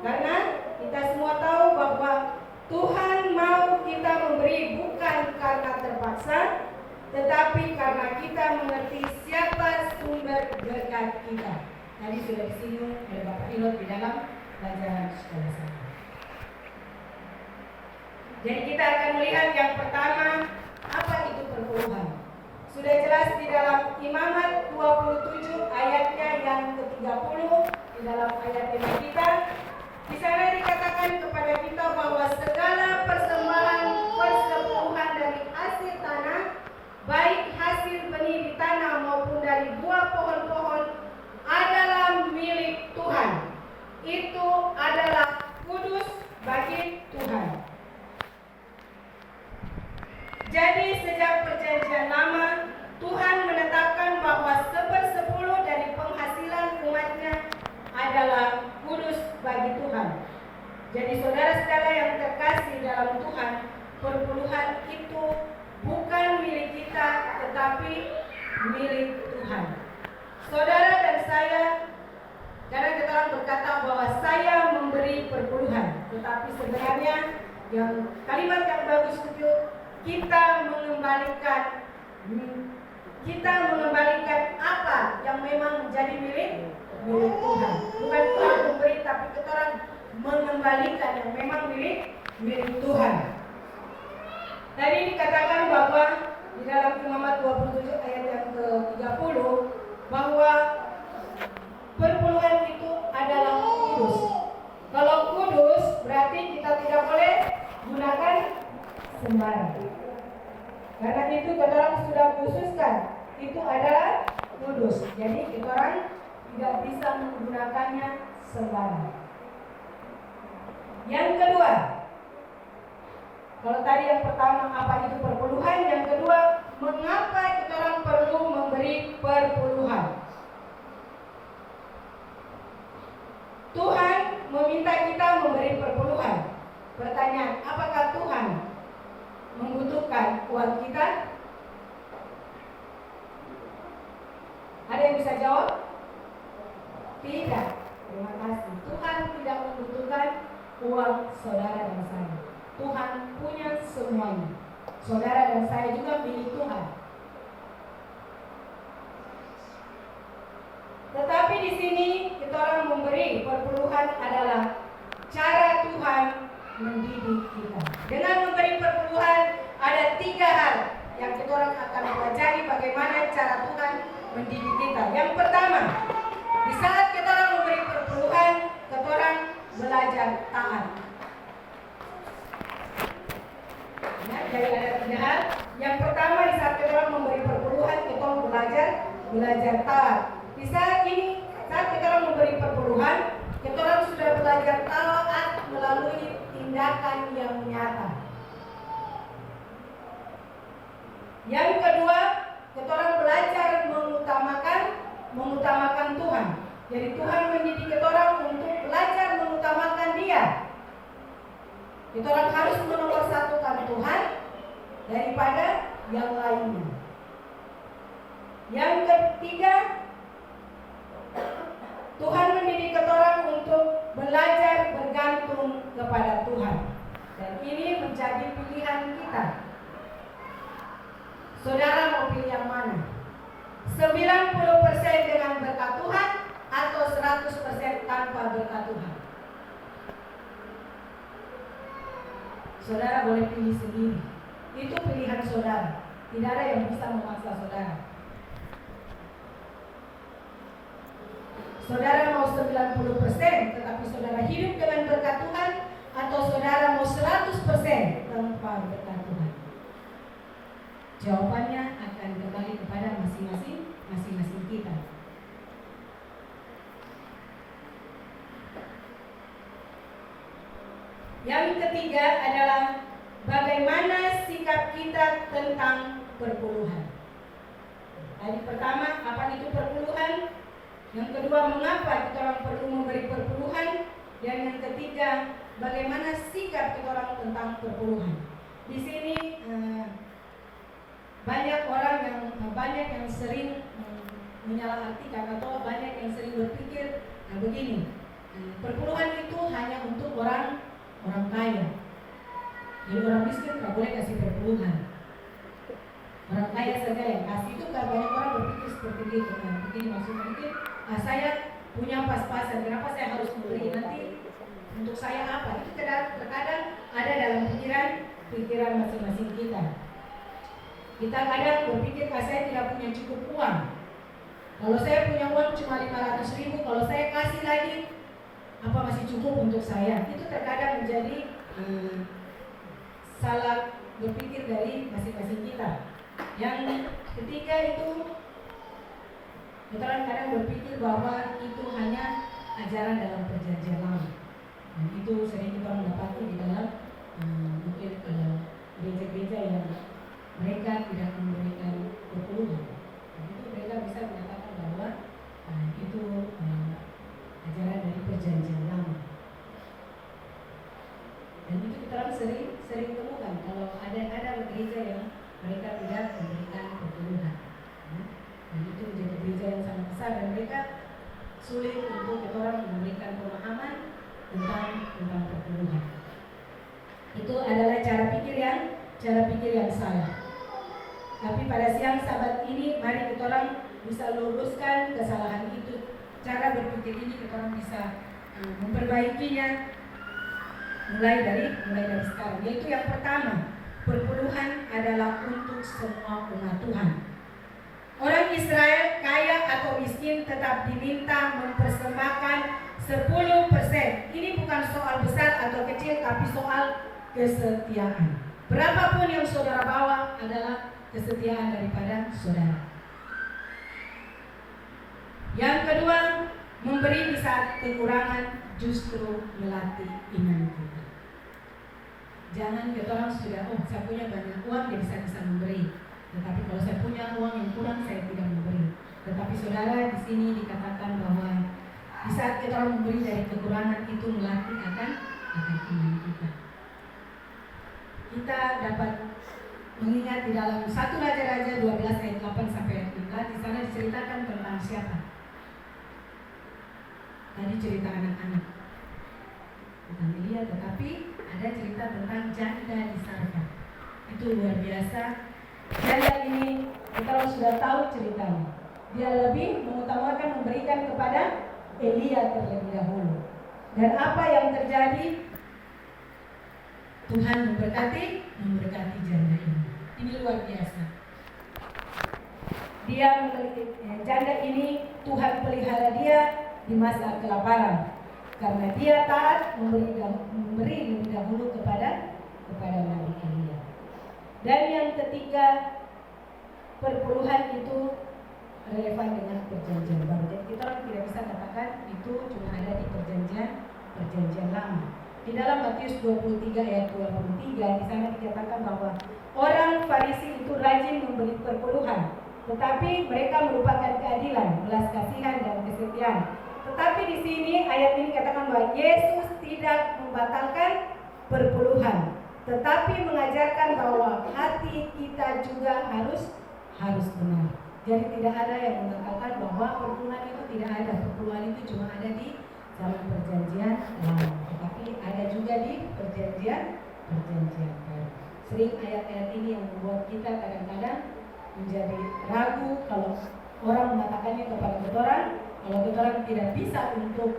Karena kita semua tahu bahwa Tuhan mau kita memberi bukan karena terpaksa, tetapi karena kita mengerti siapa sumber berkat kita. Tadi sudah disinggung oleh Bapak Ilot di dalam pelajaran sekolah saya. Jadi kita akan melihat yang pertama, apa itu perpuluhan. Sudah jelas di dalam Imamat 27 ayatnya yang ke-30, di dalam ayat ini kita, di sana dikatakan kepada kita bahwa segala persembahan persepuluhan dari hasil tanah, baik hasil benih di tanah maupun dari buah pohon-pohon, adalah milik Tuhan. Itu adalah kudus bagi Tuhan. Jadi sejak perjanjian lama, Tuhan menetapkan bahwa 1/10 dari penghasilan umatnya adalah kudus bagi Tuhan. Jadi saudara-saudara yang terkasih dalam Tuhan, perpuluhan itu bukan milik kita, tetapi milik Tuhan. Saudara dan saya, kadang kita orang berkata bahwa saya memberi perpuluhan, tetapi sebenarnya yang kalimat yang bagus itu kita mengembalikan apa yang memang menjadi milik Tuhan. Bukan Tuhan memberi, tapi kita orang mengembalikan yang memang milik Tuhan. Tadi dikatakan bahwa di dalam Imamat 27 ayat yang ke-30 bahwa perpuluhan itu adalah kudus. Kalau kudus berarti kita tidak boleh gunakan sembarang. Karena itu kita orang sudah khususkan itu adalah kudus. Jadi kita orang tidak bisa menggunakannya sembarang. Yang kedua, kalau tadi yang pertama apa itu perpuluhan, yang kedua mengapa kita orang perlu memberi perpuluhan? Tuhan meminta kita memberi perpuluhan. Pertanyaan, apakah Tuhan membutuhkan uang kita? Ada yang bisa jawab? Tidak. Terima kasih. Tuhan tidak membutuhkan uang saudara dan saya. Tuhan punya semuanya. Saudara dan saya juga milik Tuhan. Tetapi di sini kita orang memberi perpuluhan adalah cara Tuhan mendidik kita. Dengan memberi perpuluhan ada 3 hal yang kita orang akan pelajari bagaimana cara Tuhan mendidik kita. Yang pertama, di saat kita orang memberi perpuluhan, kita orang belajar taat. Ya, jadi ada 3 hal. Yang pertama, di saat kita orang memberi perpuluhan, kita orang belajar taat. Di saat ini, saat kita orang memberi perpuluhan, kita orang sudah belajar taat melalui tindakan yang nyata. Yang kedua, kita orang belajar mengutamakan Tuhan. Jadi Tuhan mendidik kita orang untuk belajar mengutamakan Dia. Kita orang harus menomorsatukan Tuhan daripada yang lainnya. Yang ketiga, Tuhan mendidik kita orang untuk belajar bergantung kepada Tuhan. Dan ini menjadi pilihan kita. Saudara mau pilih yang mana? 90% dengan berkat Tuhan atau 100% tanpa berkat Tuhan? Saudara boleh pilih sendiri. Itu pilihan saudara. Tidak ada yang bisa memaksa saudara. Saudara mau 90% tetapi saudara hidup dengan berkat Tuhan, atau saudara mau 100% tanpa berkat Tuhan? Jawabannya akan kembali kepada masing-masing kita. Yang ketiga adalah bagaimana sikap kita tentang perpuluhan. Tadi pertama, apa itu perpuluhan? Yang kedua, mengapa kita orang perlu memberi perpuluhan? Dan yang ketiga, bagaimana sikap kita orang tentang perpuluhan. Di sini banyak yang sering menyalahartikan atau banyak yang sering berpikir begini. perpuluhan itu hanya untuk orang kaya. Jadi orang miskin nggak boleh kasih perpuluhan. Orang kaya saja yang kasih. Itu kan banyak orang berpikir seperti itu. Nah, begini maksudnya mungkin saya punya pas-pasan, kenapa saya harus memberi, nanti untuk saya apa? Itu terkadang ada dalam pikiran masing-masing kita. Kita kadang berpikir saya tidak punya cukup uang. Kalau saya punya uang cuma 500.000, kalau saya kasih lagi, apa masih cukup untuk saya? Itu terkadang menjadi salah berpikir dari masing-masing kita. Yang ketiga itu kita kadang berpikir bahwa itu hanya ajaran dalam perjanjian lama. Dan itu sering kita mendapati di dalam mungkin gereja-gereja yang mereka tidak memberikan perpuluhan. Itu mereka bisa mengatakan bahwa itu ajaran dari perjanjian lama. Dan itu kita sering temukan kalau ada gereja yang mereka tidak memberikan perpuluhan. Dan itu menjadi gereja yang sangat besar dan mereka sulit untuk orang memberikan pemahaman tentang perpuluhan. Itu adalah cara pikir yang salah. Tapi pada siang Sabat ini mari kita orang bisa luruskan kesalahan itu. Cara berpikir ini kita orang bisa memperbaikinya mulai dari sekarang. Yaitu yang pertama, perpuluhan adalah untuk semua umat Tuhan. Orang Israel kaya atau miskin tetap diminta mempersembahkan 10%. Ini bukan soal besar atau kecil, tapi soal kesetiaan. Berapapun yang saudara bawa adalah kesetiaan daripada saudara. Yang kedua, memberi di saat kekurangan justru melatih iman kita. Jangan kita orang sudah, saya punya banyak uang jadi saya bisa memberi. Tetapi kalau saya punya uang yang kurang saya tidak memberi. Tetapi saudara, di sini dikatakan bahwa di saat kita orang memberi dari kekurangan itu melatih akan iman kita. Kita dapat mengingat di dalam 1 Raja-Raja 12 ayat 8 sampai ayat 15, di sana diceritakan tentang siapa? Tadi cerita anak-anak tentang Elia, tetapi ada cerita tentang janda di Sarfat. Itu luar biasa. Janda ini kita sudah tahu ceritanya. Dia lebih mengutamakan memberikan kepada Elia terlebih dahulu. Dan apa yang terjadi? Tuhan memberkati janda ini. Ini luar biasa. Dia memiliki janda ini, Tuhan pelihara dia di masa kelaparan karena dia taat memberi lebih dahulu kepada Nabi Elia. Dan yang ketiga, perpuluhan itu relevan dengan perjanjian baru. Jadi kita tidak bisa katakan itu cuma ada di perjanjian lama. Di dalam Matius 23 ayat 23 di sana dikatakan bahwa orang Farisi itu rajin memberi perpuluhan, tetapi mereka merupakan keadilan, belas kasihan dan kesetiaan. Tetapi di sini ayat ini katakan bahwa Yesus tidak membatalkan perpuluhan, tetapi mengajarkan bahwa hati kita juga harus benar. Jadi tidak ada yang mengatakan bahwa perpuluhan itu tidak ada. Perpuluhan itu cuma ada di zaman perjanjian lama, tetapi ada juga di perjanjian baru. Sering ayat-ayat ini yang membuat kita kadang-kadang menjadi ragu kalau orang mengatakannya kepada kita orang, kalau kita orang tidak bisa untuk